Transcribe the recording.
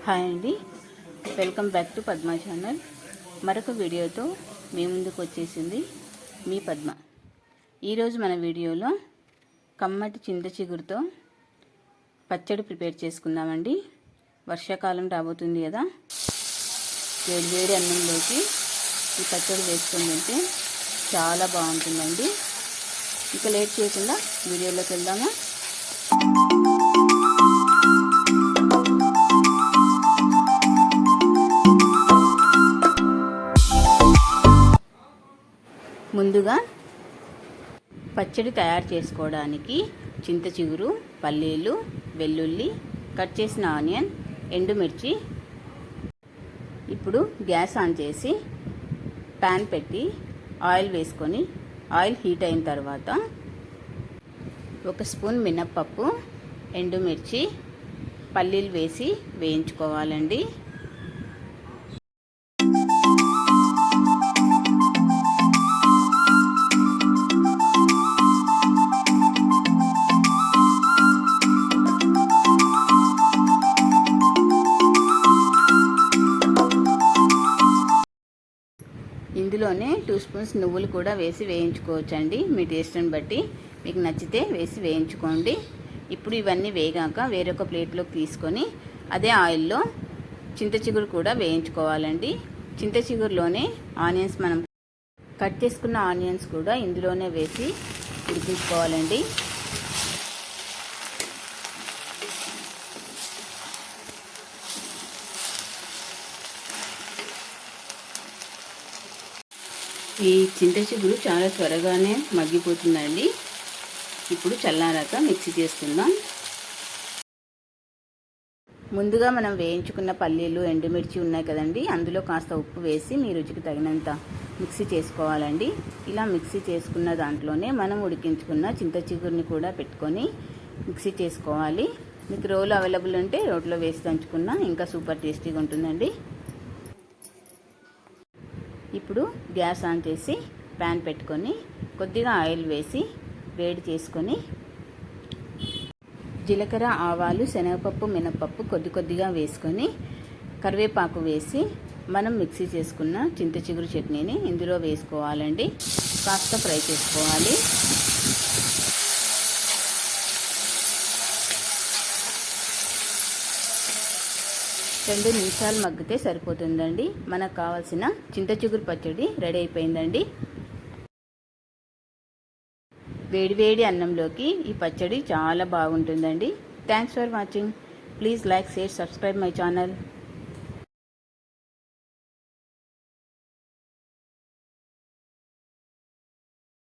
Hi అండి, welcome back to Padma channel. మరొక వీడియోతో మీ ముందుకు వచ్చేసింది మీ పద్మ. ఈరోజు మన వీడియోలో కమ్మటి చింత చిగురుతో పచ్చడి ప్రిపేర్ చేసుకుందామండి. వర్షాకాలం రాబోతుంది కదా, వేడి అన్నంలోకి ఈ పచ్చడి వేసుకొని తింటే చాలా బాగుంటుందండి. ఇక లేట్ చేయకుండా వీడియోలోకి వెళ్దామా. ముందుగా పచ్చడి తయారు చేసుకోవడానికి చింత చిగురు, పల్లీలు, వెల్లుల్లి, కట్ చేసిన ఆనియన్, ఎండుమిర్చి. ఇప్పుడు గ్యాస్ ఆన్ చేసి ప్యాన్ పెట్టి ఆయిల్ వేసుకొని ఆయిల్ హీట్ అయిన తర్వాత 1 స్పూన్ మినప్పప్పు, ఎండుమిర్చి, పల్లీలు వేసి వేయించుకోవాలండి. ఇందులోనే 2 స్పూన్స్ నువ్వులు కూడా వేసి వేయించుకోవచ్చండి. మీ టేస్ట్ని బట్టి మీకు నచ్చితే వేసి వేయించుకోండి. ఇప్పుడు ఇవన్నీ వేగాక వేరొక ప్లేట్లోకి తీసుకొని అదే ఆయిల్లో చింత చిగురు కూడా వేయించుకోవాలండి. చింత చిగురులోనే ఆనియన్స్, మనం కట్ చేసుకున్న ఆనియన్స్ కూడా ఇందులోనే వేసి ఉడికించుకోవాలండి. ఈ చింత చిగురు చాలా త్వరగానే మగ్గిపోతుందండి. ఇప్పుడు చల్లారాక మిక్సీ చేసుకుందాం. ముందుగా మనం వేయించుకున్న పల్లీలు, ఎండుమిర్చి ఉన్నాయి కదండి, అందులో కాస్త ఉప్పు వేసి మీ రుచికి తగినంత మిక్సీ చేసుకోవాలండి. ఇలా మిక్సీ చేసుకున్న దాంట్లోనే మనం ఉడికించుకున్న చింత చిగురుని కూడా పెట్టుకొని మిక్సీ చేసుకోవాలి. మీకు రోలు అవైలబుల్ ఉంటే రోట్లో వేసి దంచుకున్నా ఇంకా సూపర్ టేస్టీగా ఉంటుందండి. ఇప్పుడు గ్యాస్ ఆన్ చేసి ప్యాన్ పెట్టుకొని కొద్దిగా ఆయిల్ వేసి వేడి చేసుకొని జీలకర్ర, ఆవాలు, శనగపప్పు, మినపప్పు కొద్దిగా వేసుకొని కరివేపాకు వేసి మనం మిక్సీ చేసుకున్న చింత చిగురు చట్నీని ఇందులో వేసుకోవాలండి. కాస్త ఫ్రై చేసుకోవాలి. రెండు నిమిషాలు మగ్గితే సరిపోతుందండి. మనకు కావాల్సిన చింత చిగురు పచ్చడి రెడీ అయిపోయిందండి. వేడి అన్నంలోకి ఈ పచ్చడి చాలా బాగుంటుందండి. Thanks for watching. Please like, share, subscribe my channel.